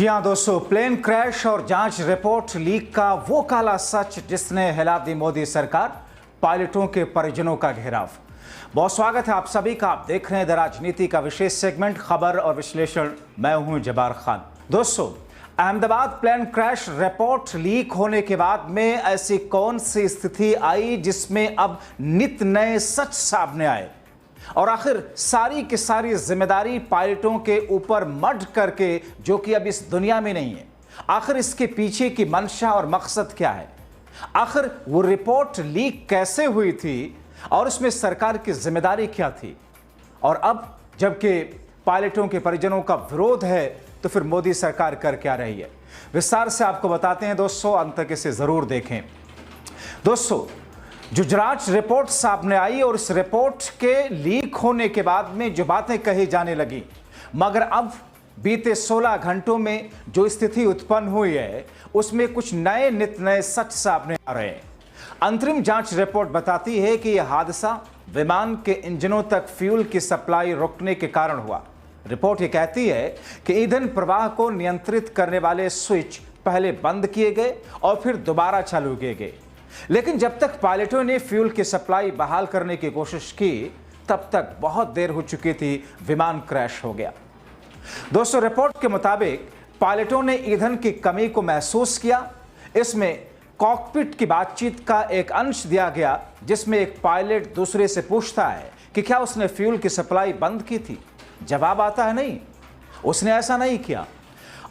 जी हाँ दोस्तों, plane crash और जांच रिपोर्ट लीक का वो काला सच जिसने हिला दी मोदी सरकार, पायलटों के परिजनों का घेराव। बहुत स्वागत है आप सभी का। आप देख रहे हैं द राजनीति का विशेष सेगमेंट खबर और विश्लेषण। मैं हूं जब्बार खान। दोस्तों, Ahmedabad plane crash report leak होने के बाद में ऐसी कौन सी स्थिति आई जिसमें अब नित नए सच सामने आए और आखिर सारी की सारी जिम्मेदारी पायलटों के ऊपर मढ़ करके, जो कि अब इस दुनिया में नहीं है। आखिर इसके पीछे की मंशा और मकसद क्या है? आखिर वो रिपोर्ट लीक कैसे हुई थी और उसमें सरकार की जिम्मेदारी क्या थी? और अब जबकि पायलटों के परिजनों का विरोध है तो फिर मोदी सरकार कर क्या रही है? विस्तार से आपको बताते हैं दोस्तों, अंत तक इसे जरूर देखें। दोस्तों, जो जांच रिपोर्ट सामने आई और इस रिपोर्ट के लीक होने के बाद में जो बातें कही जाने लगी, मगर अब बीते 16 घंटों में जो स्थिति उत्पन्न हुई है उसमें कुछ नए नित नए सच सामने आ रहे हैं। अंतरिम जांच रिपोर्ट बताती है कि यह हादसा विमान के इंजनों तक फ्यूल की सप्लाई रुकने के कारण हुआ। रिपोर्ट ये कहती है कि ईंधन प्रवाह को नियंत्रित करने वाले स्विच पहले बंद किए गए और फिर दोबारा चालू किए गए, लेकिन जब तक पायलटों ने फ्यूल की सप्लाई बहाल करने की कोशिश की तब तक बहुत देर हो चुकी थी, विमान क्रैश हो गया। दोस्तों, रिपोर्ट के मुताबिक पायलटों ने ईंधन की कमी को महसूस किया। इसमें कॉकपिट की बातचीत का एक अंश दिया गया जिसमें एक पायलट दूसरे से पूछता है कि क्या उसने फ्यूल की सप्लाई बंद की थी। जवाब आता है नहीं, उसने ऐसा नहीं किया।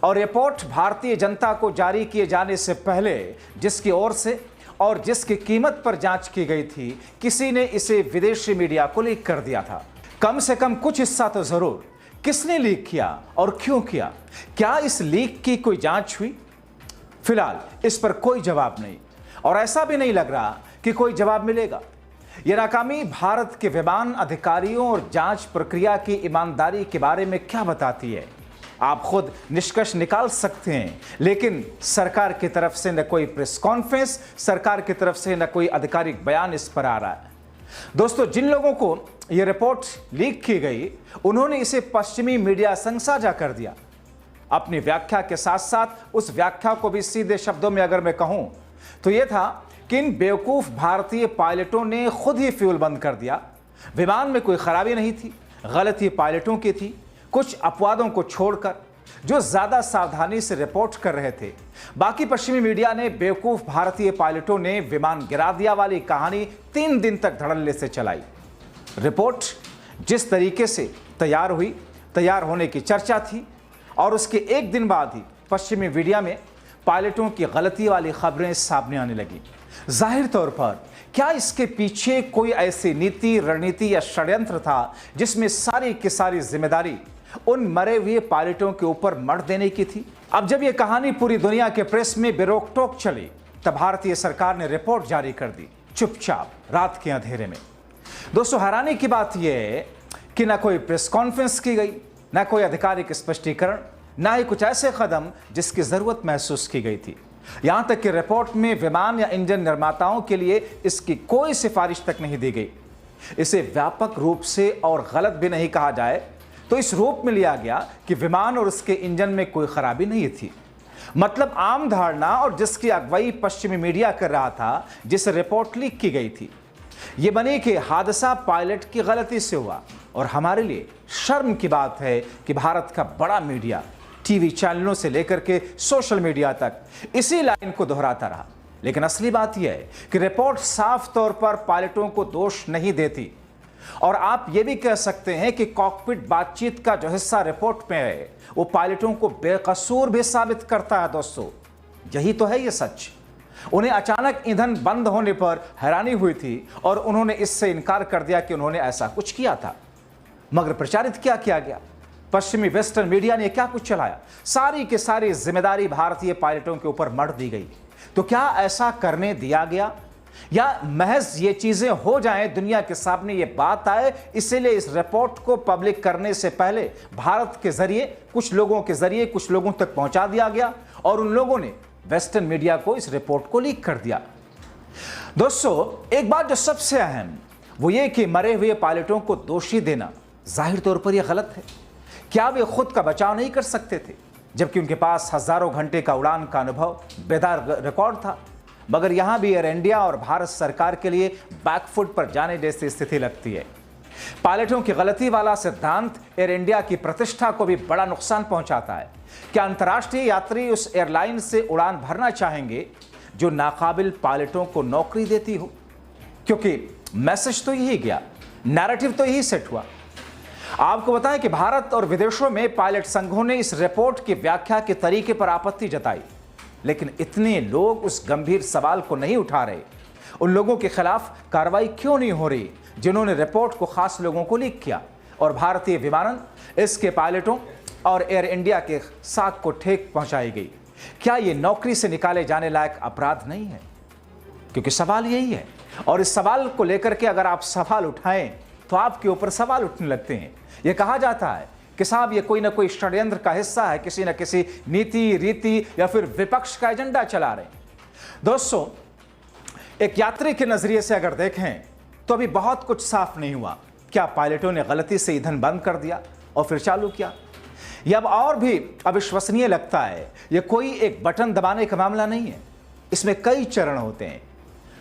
और रिपोर्ट भारतीय जनता को जारी किए जाने से पहले जिसकी ओर से और जिसकी कीमत पर जांच की गई थी, किसी ने इसे विदेशी मीडिया को लीक कर दिया था। कम से कम कुछ हिस्सा तो जरूर। किसने लीक किया और क्यों किया? क्या इस लीक की कोई जांच हुई? फिलहाल इस पर कोई जवाब नहीं और ऐसा भी नहीं लग रहा कि कोई जवाब मिलेगा। यह नाकामी भारत के विमान अधिकारियों और जांच प्रक्रिया की ईमानदारी के बारे में क्या बताती है? आप खुद निष्कर्ष निकाल सकते हैं, लेकिन सरकार की तरफ से न कोई प्रेस कॉन्फ्रेंस, सरकार की तरफ से न कोई आधिकारिक बयान इस पर आ रहा है। दोस्तों, जिन लोगों को यह रिपोर्ट लीक की गई उन्होंने इसे पश्चिमी मीडिया संग साझा कर दिया अपनी व्याख्या के साथ साथ। उस व्याख्या को भी सीधे शब्दों में अगर मैं कहूं तो यह था कि इन बेवकूफ भारतीय पायलटों ने खुद ही फ्यूल बंद कर दिया। विमान में कोई खराबी नहीं थी, गलती पायलटों की थी। कुछ अपवादों को छोड़कर जो ज्यादा सावधानी से रिपोर्ट कर रहे थे, बाकी पश्चिमी मीडिया ने बेवकूफ भारतीय पायलटों ने विमान गिरा दिया वाली कहानी 3 दिन तक धड़ल्ले से चलाई। रिपोर्ट जिस तरीके से तैयार हुई, तैयार होने की चर्चा थी और उसके एक दिन बाद ही पश्चिमी मीडिया में पायलटों की गलती वाली खबरें सामने आने लगी। जाहिर तौर पर क्या इसके पीछे कोई ऐसी नीति, रणनीति या षड्यंत्र था जिसमें सारी की सारी जिम्मेदारी उन मरे हुए पायलटों के ऊपर मढ़ देने की थी? अब जब यह कहानी पूरी दुनिया के प्रेस में बेरोक टोक चली तब भारतीय सरकार ने रिपोर्ट जारी कर दी, चुपचाप रात के अंधेरे में। दोस्तों, हैरानी की बात यह है कि ना कोई प्रेस कॉन्फ्रेंस की गई, ना कोई आधिकारिक स्पष्टीकरण, ना ही कुछ ऐसे कदम जिसकी जरूरत महसूस की गई थी। यहां तक कि रिपोर्ट में विमान या इंजन निर्माताओं के लिए इसकी कोई सिफारिश तक नहीं दी गई। इसे व्यापक रूप से और गलत भी नहीं कहा जाए तो इस रूप में लिया गया कि विमान और उसके इंजन में कोई खराबी नहीं थी। मतलब आम धारणा और जिसकी अगुवाई पश्चिमी मीडिया कर रहा था, जिसे रिपोर्ट लीक की गई थी, यह बनी कि हादसा पायलट की गलती से हुआ। और हमारे लिए शर्म की बात है कि भारत का बड़ा मीडिया, टीवी चैनलों से लेकर के सोशल मीडिया तक इसी लाइन को दोहराता रहा। लेकिन असली बात यह है कि रिपोर्ट साफ तौर पर पायलटों को दोष नहीं देती। और आप यह भी कह सकते हैं कि कॉकपिट बातचीत का जो हिस्सा रिपोर्ट में है वो पायलटों को बेकसूर भी साबित करता है। दोस्तों, यही तो है ये सच। उन्हें अचानक ईंधन बंद होने पर हैरानी हुई थी और उन्होंने इससे इनकार कर दिया कि उन्होंने ऐसा कुछ किया था। मगर प्रचारित क्या किया गया? पश्चिमी वेस्टर्न मीडिया ने क्या कुछ चलाया? सारी की सारी जिम्मेदारी भारतीय पायलटों के ऊपर मढ़ दी गई। तो क्या ऐसा करने दिया गया या महज ये चीजें हो जाएं, दुनिया के सामने ये बात आए, इसीलिए इस रिपोर्ट को पब्लिक करने से पहले भारत के जरिए, कुछ लोगों के जरिए कुछ लोगों तक पहुंचा दिया गया और उन लोगों ने वेस्टर्न मीडिया को इस रिपोर्ट को लीक कर दिया? दोस्तों, एक बात जो सबसे अहम वो ये कि मरे हुए पायलटों को दोषी देना जाहिर तौर पर यह गलत है। क्या वे खुद का बचाव नहीं कर सकते थे? जबकि उनके पास हजारों घंटे का उड़ान का अनुभव बेदार रिकॉर्ड था। मगर यहां भी एयर इंडिया और भारत सरकार के लिए बैकफुट पर जाने जैसी स्थिति लगती है। पायलटों की गलती वाला सिद्धांत एयर इंडिया की प्रतिष्ठा को भी बड़ा नुकसान पहुंचाता है। क्या अंतर्राष्ट्रीय यात्री उस एयरलाइन से उड़ान भरना चाहेंगे जो नाकाबिल पायलटों को नौकरी देती हो? क्योंकि मैसेज तो यही गया, नैरेटिव तो यही सेट हुआ। आपको बताएं कि भारत और विदेशों में पायलट संघों ने इस रिपोर्ट की व्याख्या के तरीके पर आपत्ति जताई, लेकिन इतने लोग उस गंभीर सवाल को नहीं उठा रहे। उन लोगों के खिलाफ कार्रवाई क्यों नहीं हो रही जिन्होंने रिपोर्ट को खास लोगों को लीक किया और भारतीय विमानन, इसके पायलटों और एयर इंडिया के साख को ठेक पहुंचाई गई? क्या यह नौकरी से निकाले जाने लायक अपराध नहीं है? क्योंकि सवाल यही है, और इस सवाल को लेकर के अगर आप सवाल उठाएं तो आपके ऊपर सवाल उठने लगते हैं। यह कहा जाता है कि साहब ये कोई ना कोई षड्यंत्र का हिस्सा है, किसी न किसी नीति, रीति या फिर विपक्ष का एजेंडा चला रहे। दोस्तों, एक यात्री के नजरिए से अगर देखें तो अभी बहुत कुछ साफ नहीं हुआ। क्या पायलटों ने गलती से ईंधन बंद कर दिया और फिर चालू किया? यह अब और भी अविश्वसनीय लगता है। यह कोई एक बटन दबाने का मामला नहीं है, इसमें कई चरण होते हैं।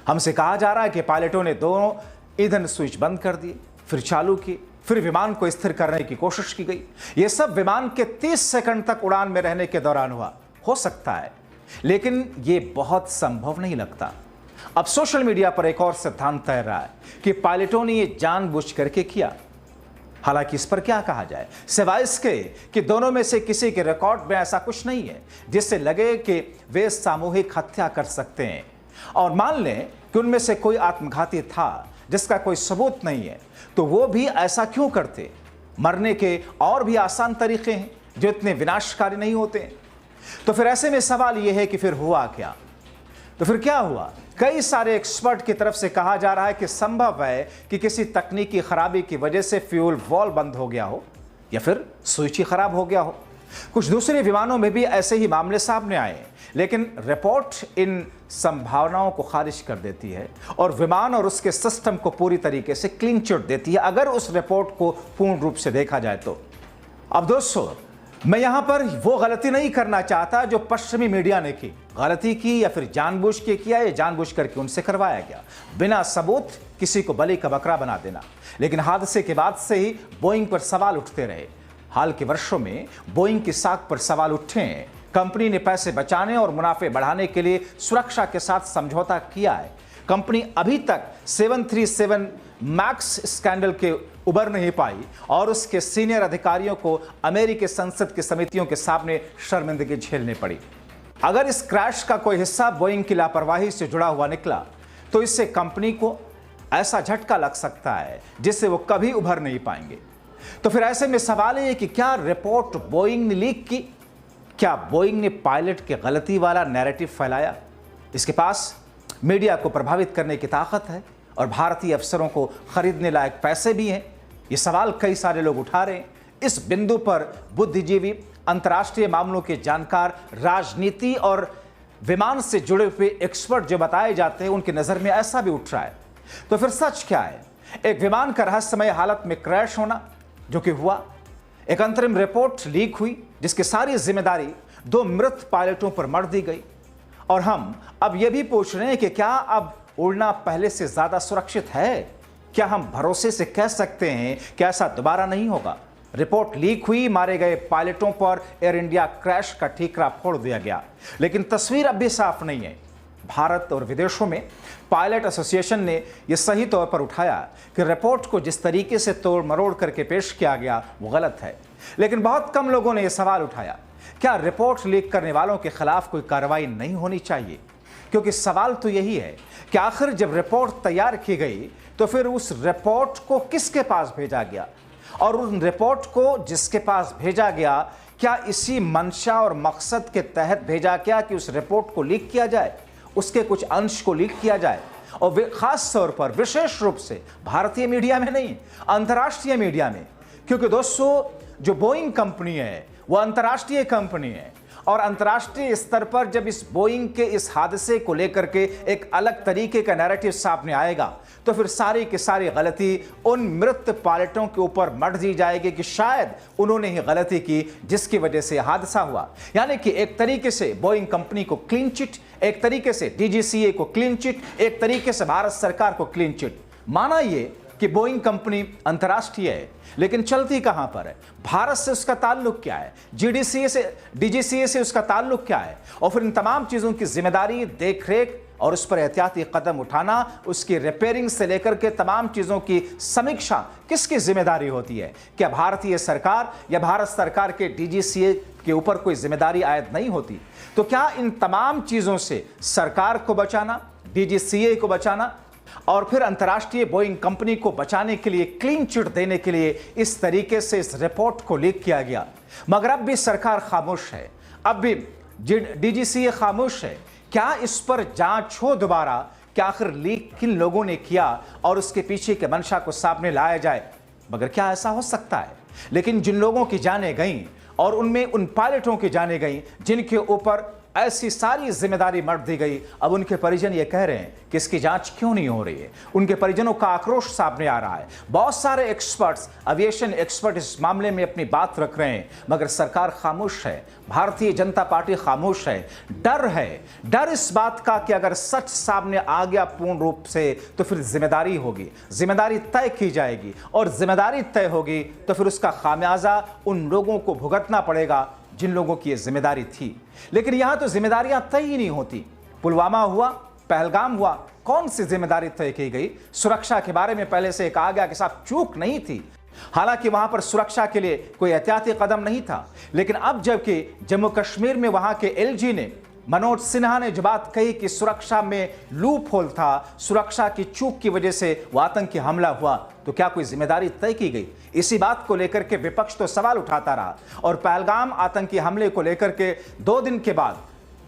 हमसे कहा जा रहा है कि पायलटों ने दोनों ईंधन स्विच बंद कर दिए, फिर चालू किए, फिर विमान को स्थिर करने की कोशिश की गई। यह सब विमान के 30 सेकंड तक उड़ान में रहने के दौरान हुआ। हो सकता है, लेकिन यह बहुत संभव नहीं लगता। अब सोशल मीडिया पर एक और सिद्धांत तैर रहा है कि पायलटों ने यह जानबूझ करके किया। हालांकि इस पर क्या कहा जाए, सिवाय इसके कि दोनों में से किसी के रिकॉर्ड में ऐसा कुछ नहीं है जिससे लगे कि वे सामूहिक हत्या कर सकते हैं। और मान लें कि उनमें से कोई आत्मघाती था जिसका कोई सबूत नहीं है, तो वो भी ऐसा क्यों करते? मरने के और भी आसान तरीके हैं जो इतने विनाशकारी नहीं होते। तो फिर ऐसे में सवाल यह है कि फिर हुआ क्या? तो फिर क्या हुआ? कई सारे एक्सपर्ट की तरफ से कहा जा रहा है कि संभव है कि किसी तकनीकी खराबी की वजह से फ्यूल वॉल्व बंद हो गया हो या फिर स्विच ही खराब हो गया हो। कुछ दूसरे विमानों में भी ऐसे ही मामले सामने आए हैं, लेकिन रिपोर्ट इन संभावनाओं को खारिज कर देती है और विमान और उसके सिस्टम को पूरी तरीके से क्लीन चिट देती है, अगर उस रिपोर्ट को पूर्ण रूप से देखा जाए तो। अब दोस्तों, मैं यहां पर वो गलती नहीं करना चाहता जो पश्चिमी मीडिया ने की, गलती की या फिर जानबूझ के किया या जानबूझ करके उनसे करवाया गया, बिना सबूत किसी को बलि का बकरा बना देना। लेकिन हादसे के बाद से ही बोइंग पर सवाल उठते रहे। हाल के वर्षों में बोइंग की साख पर सवाल उठे हैं। कंपनी ने पैसे बचाने और मुनाफे बढ़ाने के लिए सुरक्षा के साथ समझौता किया है। कंपनी अभी तक 737 मैक्स स्कैंडल के उबर नहीं पाई और उसके सीनियर अधिकारियों को अमेरिकी संसद की समितियों के सामने शर्मिंदगी झेलनी पड़ी। अगर इस क्रैश का कोई हिस्सा बोइंग की लापरवाही से जुड़ा हुआ निकला तो इससे कंपनी को ऐसा झटका लग सकता है जिससे वो कभी उभर नहीं पाएंगे। तो फिर ऐसे में सवाल है कि क्या रिपोर्ट बोइंग ने लीक की? क्या बोइंग ने पायलट की गलती वाला नैरेटिव फैलाया? इसके पास मीडिया को प्रभावित करने की ताकत है और भारतीय अफसरों को खरीदने लायक पैसे भी हैं। ये सवाल कई सारे लोग उठा रहे हैं। इस बिंदु पर बुद्धिजीवी, अंतर्राष्ट्रीय मामलों के जानकार, राजनीति और विमान से जुड़े हुए एक्सपर्ट जो बताए जाते हैं, उनकी नजर में ऐसा भी उठ रहा है। तो फिर सच क्या है? एक विमान का रहस्यमय हालत में क्रैश होना, जो कि हुआ, एक अंतरिम रिपोर्ट लीक हुई जिसकी सारी जिम्मेदारी 2 मृत पायलटों पर मढ़ दी गई, और हम अब यह भी पूछ रहे हैं कि क्या अब उड़ना पहले से ज्यादा सुरक्षित है? क्या हम भरोसे से कह सकते हैं कि ऐसा दोबारा नहीं होगा? रिपोर्ट लीक हुई, मारे गए पायलटों पर एयर इंडिया क्रैश का ठीकरा फोड़ दिया गया, लेकिन तस्वीर अब भी साफ नहीं है। भारत और विदेशों में पायलट एसोसिएशन ने यह सही तौर पर उठाया कि रिपोर्ट को जिस तरीके से तोड़ मरोड़ करके पेश किया गया वो गलत है, लेकिन बहुत कम लोगों ने यह सवाल उठाया, क्या रिपोर्ट लीक करने वालों के खिलाफ कोई कार्रवाई नहीं होनी चाहिए? क्योंकि सवाल तो यही है कि आखिर जब रिपोर्ट तैयार की गई तो फिर उस रिपोर्ट को किसके पास भेजा गया, और उन रिपोर्ट को जिसके पास भेजा गया क्या इसी मंशा और मकसद के तहत भेजा गया कि उस रिपोर्ट को लीक किया जाए, उसके कुछ अंश को लीक किया जाए, और खास तौर पर विशेष रूप से भारतीय मीडिया में नहीं, अंतर्राष्ट्रीय मीडिया में। क्योंकि दोस्तों, जो बोइंग कंपनी है वो अंतर्राष्ट्रीय कंपनी है और अंतर्राष्ट्रीय स्तर पर जब इस बोइंग के इस हादसे को लेकर के एक अलग तरीके का नैरेटिव सामने आएगा तो फिर सारी की सारी गलती उन मृत पायलटों के ऊपर मढ़ दी जाएगी कि शायद उन्होंने ही गलती की जिसकी वजह से हादसा हुआ। यानी कि एक तरीके से बोइंग कंपनी को क्लीन चिट, एक तरीके से डीजीसीए को क्लीन चिट, एक तरीके से भारत सरकार को क्लीन चिट। माना ये कि बोइंग कंपनी अंतर्राष्ट्रीय है, लेकिन चलती कहां पर है, भारत से उसका ताल्लुक क्या है, डीजीसीए से उसका ताल्लुक क्या है, और फिर इन तमाम चीजों की जिम्मेदारी, देखरेख और उस पर एहतियाती कदम उठाना, उसकी रिपेयरिंग से लेकर के तमाम चीजों की समीक्षा किसकी जिम्मेदारी होती है? क्या भारतीय सरकार या भारत सरकार के डीजीसीए के ऊपर कोई जिम्मेदारी आयद नहीं होती? तो क्या इन तमाम चीजों से सरकार को बचाना, डीजीसीए को बचाना और फिर अंतर्राष्ट्रीय बोइंग कंपनी को बचाने के लिए, क्लीन चिट देने के लिए इस तरीके से इस रिपोर्ट को लीक किया गया? मगर अब भी सरकार खामोश है, अब भी डीजीसीए खामोश है। क्या इस पर जांच हो दोबारा कि आखिर लीक किन लोगों ने किया और उसके पीछे के मंशा को सामने लाया जाए? मगर क्या ऐसा हो सकता है? लेकिन जिन लोगों की जानें गईं और उनमें उन पायलटों की जानें गईं जिनके ऊपर ऐसी सारी जिम्मेदारी मढ़ दी गई, अब उनके परिजन ये कह रहे हैं कि इसकी जांच क्यों नहीं हो रही है। उनके परिजनों का आक्रोश सामने आ रहा है। बहुत सारे एक्सपर्ट्स, एविएशन एक्सपर्ट इस मामले में अपनी बात रख रहे हैं, मगर सरकार खामोश है, भारतीय जनता पार्टी खामोश है। डर है, डर इस बात का कि अगर सच सामने आ गया पूर्ण रूप से तो फिर जिम्मेदारी होगी, जिम्मेदारी तय की जाएगी, और जिम्मेदारी तय होगी तो फिर उसका खामियाजा उन लोगों को भुगतना पड़ेगा जिन लोगों की ये जिम्मेदारी थी। लेकिन यहां तो जिम्मेदारियां तय ही नहीं होती। पुलवामा हुआ, पहलगाम हुआ, कौन सी जिम्मेदारी तय की गई? सुरक्षा के बारे में पहले से कहा गया कि साहब चूक नहीं थी, हालांकि वहां पर सुरक्षा के लिए कोई एहतियाती कदम नहीं था। लेकिन अब जबकि जम्मू कश्मीर में वहां के एलजी ने, मनोज सिन्हा ने जो बात कही कि सुरक्षा में लूप होल था, सुरक्षा की चूक की वजह से वो आतंकी हमला हुआ, तो क्या कोई जिम्मेदारी तय की गई? इसी बात को लेकर के विपक्ष तो सवाल उठाता रहा। और पहलगाम आतंकी हमले को लेकर के 2 दिन के बाद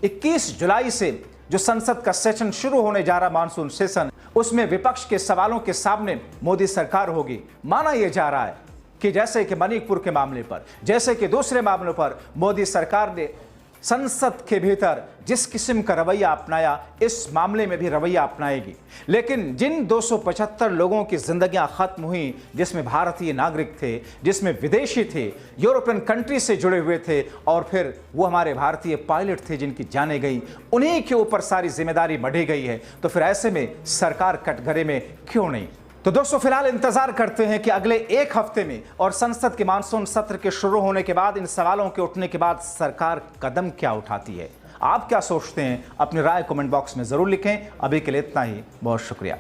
21 जुलाई से जो संसद का सेशन शुरू होने जा रहा, मानसून सेशन, उसमें विपक्ष के सवालों के सामने मोदी सरकार होगी। माना यह जा रहा है कि जैसे कि मणिपुर के मामले पर, जैसे कि दूसरे मामलों पर मोदी सरकार ने संसद के भीतर जिस किस्म का रवैया अपनाया, इस मामले में भी रवैया अपनाएगी। लेकिन जिन 275 लोगों की जिंदगियां खत्म हुई, जिसमें भारतीय नागरिक थे, जिसमें विदेशी थे, यूरोपियन कंट्री से जुड़े हुए थे, और फिर वो हमारे भारतीय पायलट थे जिनकी जानें गई, उन्हीं के ऊपर सारी जिम्मेदारी बढ़ी गई है। तो फिर ऐसे में सरकार कटघरे में क्यों नहीं? तो दोस्तों, फिलहाल इंतजार करते हैं कि अगले 1 हफ्ते में और संसद के मानसून सत्र के शुरू होने के बाद, इन सवालों के उठने के बाद सरकार कदम क्या उठाती है। आप क्या सोचते हैं? अपनी राय कमेंट बॉक्स में जरूर लिखें। अभी के लिए इतना ही, बहुत शुक्रिया।